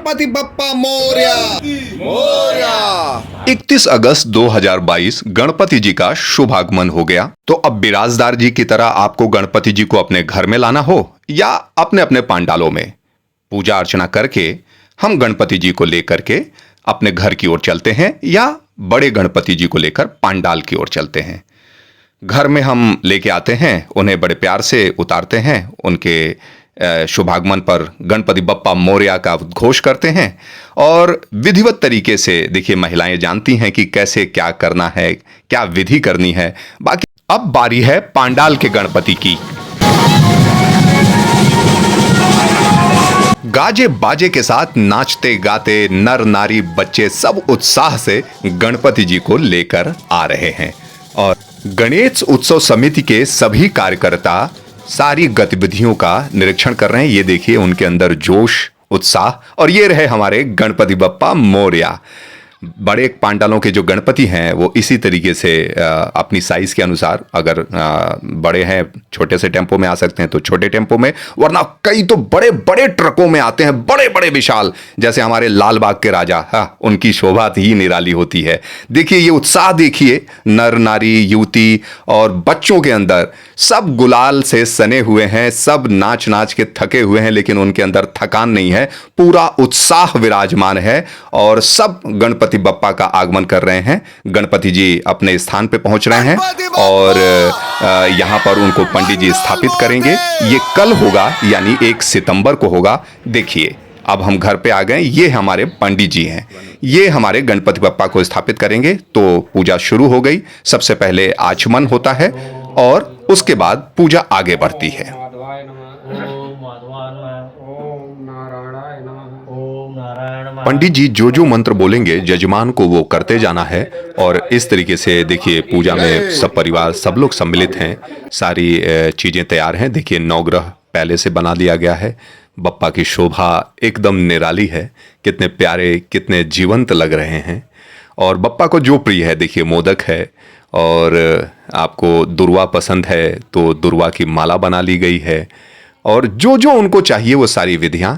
गणपति बप्पा मोरया मोरया। 31 अगस्त 2022 गणपति जी का शुभ आगमन हो गया। तो अब बिराजदार जी की तरह आपको गणपति जी को अपने घर में लाना हो या अपने अपने पांडालों में पूजा अर्चना करके हम गणपति जी को लेकर के अपने घर की ओर चलते हैं या बड़े गणपति जी को लेकर पांडाल की ओर चलते हैं। घर में हम लेके आते हैं, उन्हें बड़े प्यार से उतारते हैं, उनके शुभागमन पर गणपति बप्पा मोरया का उद्घोष करते हैं और विधिवत तरीके से देखिए महिलाएं जानती हैं कि कैसे क्या करना है, क्या विधि करनी है। बाकी अब बारी है पांडाल के गणपति की। गाजे बाजे के साथ नाचते गाते नर नारी बच्चे सब उत्साह से गणपति जी को लेकर आ रहे हैं और गणेश उत्सव समिति के सभी कार्यकर्ता सारी गतिविधियों का निरीक्षण कर रहे हैं। ये देखिए उनके अंदर जोश उत्साह। और ये रहे हमारे गणपति बप्पा मोरया। बड़े पांडालों के जो गणपति हैं वो इसी तरीके से अपनी साइज के अनुसार, अगर बड़े हैं छोटे से टेम्पो में आ सकते हैं तो छोटे टेम्पो में, वरना कई तो बड़े बड़े ट्रकों में आते हैं, बड़े बड़े विशाल, जैसे हमारे लाल बाग के राजा। हाँ, उनकी शोभा ही निराली होती है। देखिए ये उत्साह देखिए, नर नारी युवती और बच्चों के अंदर सब गुलाल से सने हुए हैं, सब नाच नाच के थके हुए हैं, लेकिन उनके अंदर थकान नहीं है, पूरा उत्साह विराजमान है और सब गणपति बप्पा का आगमन कर रहे हैं। गणपति जी अपने स्थान पे पहुंच रहे हैं और यहां पर उनको पंडित जी स्थापित करेंगे। ये कल होगा, यानी 1 सितंबर को होगा। देखिए अब हम घर पे आ गए, ये हमारे पंडित जी हैं, ये हमारे गणपति बप्पा को स्थापित करेंगे। तो पूजा शुरू हो गई। सबसे पहले आचमन होता है और उसके बाद पूजा आगे बढ़ती है। पंडित जी जो जो मंत्र बोलेंगे जजमान को वो करते जाना है और इस तरीके से देखिए पूजा में सब परिवार सब लोग सम्मिलित हैं, सारी चीजें तैयार हैं। देखिए नवग्रह पहले से बना दिया गया है। बप्पा की शोभा एकदम निराली है, कितने प्यारे कितने जीवंत लग रहे हैं। और बप्पा को जो प्रिय है, देखिए मोदक है और आपको दुर्वा पसंद है तो दुर्वा की माला बना ली गई है और जो जो उनको चाहिए वो सारी विधियां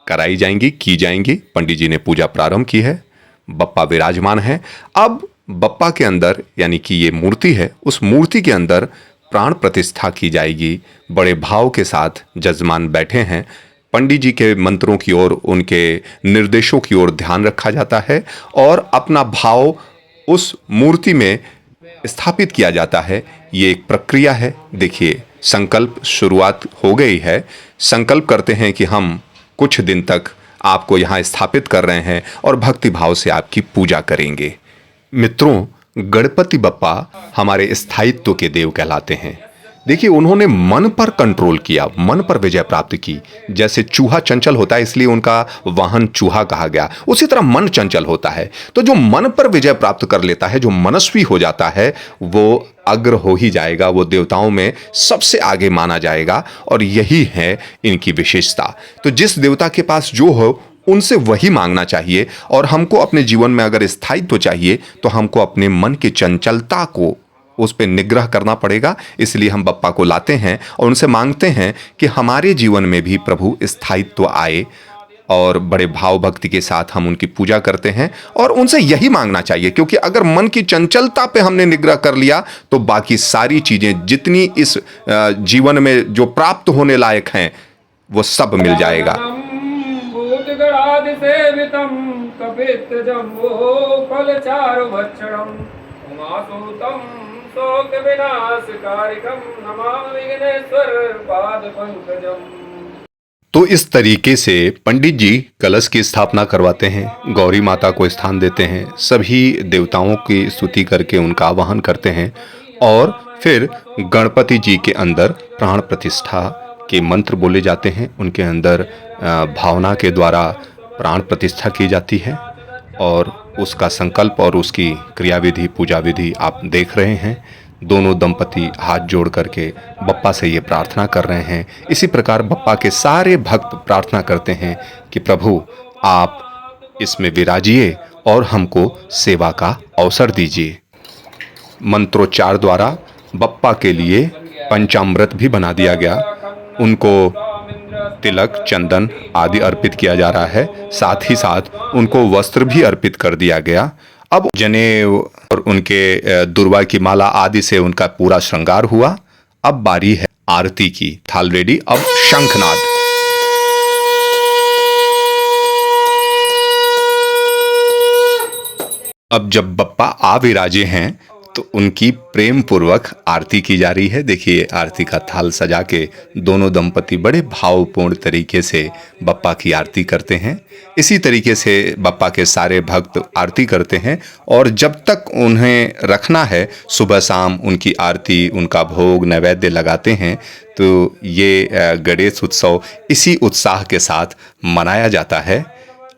कराई जाएंगी, की जाएंगी। पंडित जी ने पूजा प्रारंभ की है, बप्पा विराजमान है। अब बप्पा के अंदर, यानी कि ये मूर्ति है, उस मूर्ति के अंदर प्राण प्रतिष्ठा की जाएगी। बड़े भाव के साथ जजमान बैठे हैं। पंडित जी के मंत्रों की ओर, उनके निर्देशों की ओर ध्यान रखा जाता है और अपना भाव उस मूर्ति में स्थापित किया जाता है। ये एक प्रक्रिया है। देखिए संकल्प शुरुआत हो गई है। संकल्प करते हैं कि हम कुछ दिन तक आपको यहाँ स्थापित कर रहे हैं और भक्ति भाव से आपकी पूजा करेंगे। मित्रों, गणपति बप्पा हमारे स्थायित्व के देव कहलाते हैं। देखिए उन्होंने मन पर कंट्रोल किया, मन पर विजय प्राप्त की। जैसे चूहा चंचल होता है इसलिए उनका वाहन चूहा कहा गया, उसी तरह मन चंचल होता है। तो जो मन पर विजय प्राप्त कर लेता है, जो मनस्वी हो जाता है, वो अग्र हो ही जाएगा, वो देवताओं में सबसे आगे माना जाएगा और यही है इनकी विशेषता। तो जिस देवता के पास जो हो उनसे वही मांगना चाहिए और हमको अपने जीवन में अगर स्थायित्व चाहिए तो हमको अपने मन की चंचलता को उस पर निग्रह करना पड़ेगा। इसलिए हम बप्पा को लाते हैं और उनसे मांगते हैं कि हमारे जीवन में भी प्रभु स्थायित्व आए और बड़े भाव भक्ति के साथ हम उनकी पूजा करते हैं और उनसे यही मांगना चाहिए। क्योंकि अगर मन की चंचलता पे हमने निग्रह कर लिया तो बाकी सारी चीजें जितनी इस जीवन में जो प्राप्त होने लायक हैं वो सब मिल जाएगा। तो इस तरीके से पंडित जी कलश की स्थापना करवाते हैं, गौरी माता को स्थान देते हैं, सभी देवताओं की स्तुति करके उनका आवाहन करते हैं और फिर गणपति जी के अंदर प्राण प्रतिष्ठा के मंत्र बोले जाते हैं। उनके अंदर भावना के द्वारा प्राण प्रतिष्ठा की जाती है और उसका संकल्प और उसकी क्रियाविधि पूजा विधि आप देख रहे हैं। दोनों दंपति हाथ जोड़ करके बप्पा से ये प्रार्थना कर रहे हैं। इसी प्रकार बप्पा के सारे भक्त प्रार्थना करते हैं कि प्रभु आप इसमें विराजिए और हमको सेवा का अवसर दीजिए। मंत्रोच्चार द्वारा बप्पा के लिए पंचामृत भी बना दिया गया। उनको तिलक, चंदन आदि अर्पित किया जा रहा है। साथ ही साथ उनको वस्त्र भी अर्पित कर दिया गया। अब जनेऊ और उनके दुर्वा की माला आदि से उनका पूरा श्रृंगार हुआ। अब बारी है आरती की। थाल रेडी। अब शंखनाद। अब जब बप्पा आ विराजे हैं तो उनकी प्रेम पूर्वक आरती की जा रही है। देखिए आरती का थाल सजा के दोनों दंपति बड़े भावपूर्ण तरीके से बप्पा की आरती करते हैं। इसी तरीके से बप्पा के सारे भक्त आरती करते हैं और जब तक उन्हें रखना है सुबह शाम उनकी आरती, उनका भोग नैवेद्य लगाते हैं। तो ये गणेश उत्सव इसी उत्साह के साथ मनाया जाता है।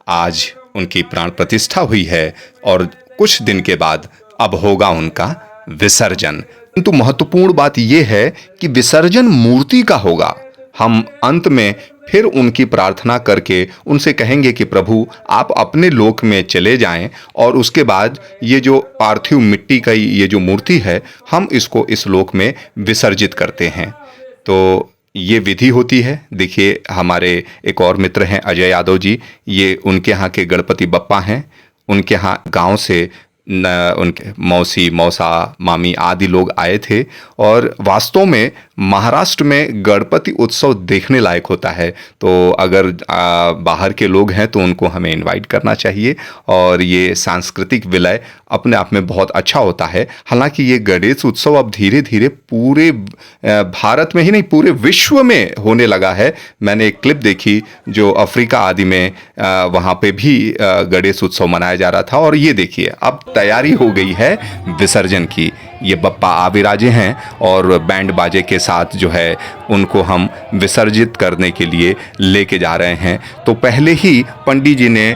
आज उनकी प्राण प्रतिष्ठा हुई है और कुछ दिन के बाद अब होगा उनका विसर्जन। किंतु महत्वपूर्ण बात यह है कि विसर्जन मूर्ति का होगा। हम अंत में फिर उनकी प्रार्थना करके उनसे कहेंगे कि प्रभु आप अपने लोक में चले जाएं और उसके बाद ये जो पार्थिव मिट्टी का ये जो मूर्ति है हम इसको इस लोक में विसर्जित करते हैं। तो ये विधि होती है। देखिए हमारे एक और मित्र हैं अजय यादव जी, ये उनके यहाँ के गणपति बप्पा हैं। उनके यहाँ गांव से उनके मौसी, मौसा, मामी आदि लोग आए थे और वास्तव में महाराष्ट्र में गणपति उत्सव देखने लायक होता है। तो अगर बाहर के लोग हैं तो उनको हमें इनवाइट करना चाहिए और ये सांस्कृतिक विलय अपने आप में बहुत अच्छा होता है। हालांकि ये गणेश उत्सव अब धीरे धीरे पूरे भारत में ही नहीं पूरे विश्व में होने लगा है। मैंने एक क्लिप देखी जो अफ्रीका आदि में वहाँ पे भी गणेश उत्सव मनाया जा रहा था और ये देखिए अब तैयारी हो गई है विसर्जन की। ये बप्पा आ विराजे हैं और बैंड बाजे के साथ जो है उनको हम विसर्जित करने के लिए लेके जा रहे हैं। तो पहले ही पंडित जी ने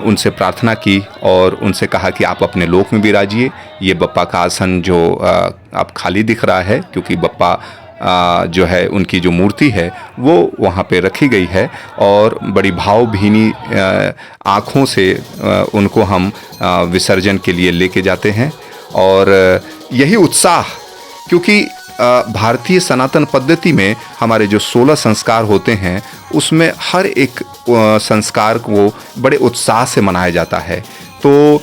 उनसे प्रार्थना की और उनसे कहा कि आप अपने लोक में विराजिए। ये बप्पा का आसन जो अब खाली दिख रहा है क्योंकि बप्पा जो है उनकी जो मूर्ति है वो वहाँ पे रखी गई है और बड़ी भावभीनी आँखों से उनको हम विसर्जन के लिए लेके जाते हैं। और यही उत्साह, क्योंकि भारतीय सनातन पद्धति में हमारे जो 16 संस्कार होते हैं उसमें हर एक संस्कार को बड़े उत्साह से मनाया जाता है। तो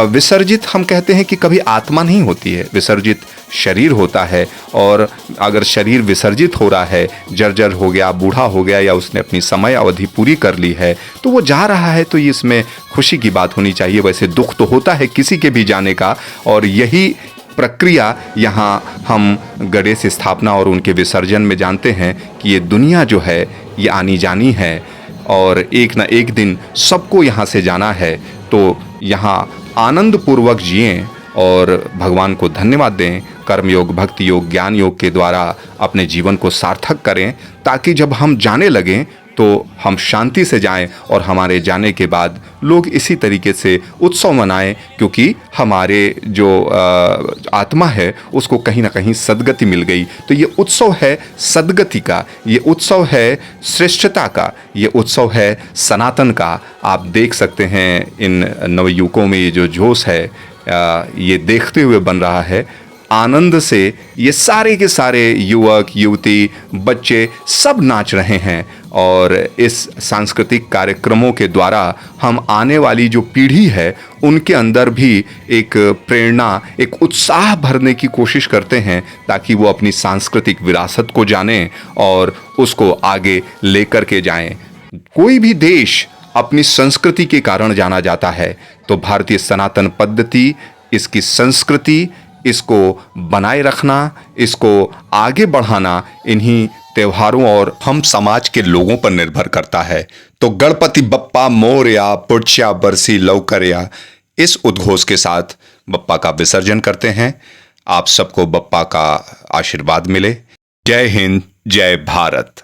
विसर्जित हम कहते हैं कि कभी आत्मा नहीं होती है, विसर्जित शरीर होता है। और अगर शरीर विसर्जित हो रहा है, जर्जर हो गया, बूढ़ा हो गया या उसने अपनी समय अवधि पूरी कर ली है तो वो जा रहा है, तो इसमें खुशी की बात होनी चाहिए। वैसे दुख तो होता है किसी के भी जाने का और यही प्रक्रिया यहाँ हम गणेश स्थापना और उनके विसर्जन में जानते हैं कि ये दुनिया जो है ये आनी जानी है और एक ना एक दिन सबको यहाँ से जाना है। तो यहाँ आनंद पूर्वक जिएं और भगवान को धन्यवाद दें। कर्म योग, भक्ति योग, ज्ञान योग के द्वारा अपने जीवन को सार्थक करें ताकि जब हम जाने लगें तो हम शांति से जाएं और हमारे जाने के बाद लोग इसी तरीके से उत्सव मनाएं, क्योंकि हमारे जो आत्मा है उसको कहीं ना कहीं सद्गति मिल गई। तो ये उत्सव है सद्गति का, ये उत्सव है श्रेष्ठता का, ये उत्सव है सनातन का। आप देख सकते हैं इन नवयुवकों में ये जो जोश है ये देखते हुए बन रहा है। आनंद से ये सारे के सारे युवक, युवती, बच्चे सब नाच रहे हैं और इस सांस्कृतिक कार्यक्रमों के द्वारा हम आने वाली जो पीढ़ी है उनके अंदर भी एक प्रेरणा, एक उत्साह भरने की कोशिश करते हैं ताकि वो अपनी सांस्कृतिक विरासत को जानें और उसको आगे लेकर के जाएं। कोई भी देश अपनी संस्कृति के कारण जाना जाता है, तो भारतीय सनातन पद्धति, इसकी संस्कृति, इसको बनाए रखना, इसको आगे बढ़ाना इन्हीं त्योहारों और हम समाज के लोगों पर निर्भर करता है। तो गणपति बप्पा मोरया, पुढच्या बरसी लवकरया, इस उद्घोष के साथ बप्पा का विसर्जन करते हैं। आप सबको बप्पा का आशीर्वाद मिले। जय हिंद, जय भारत।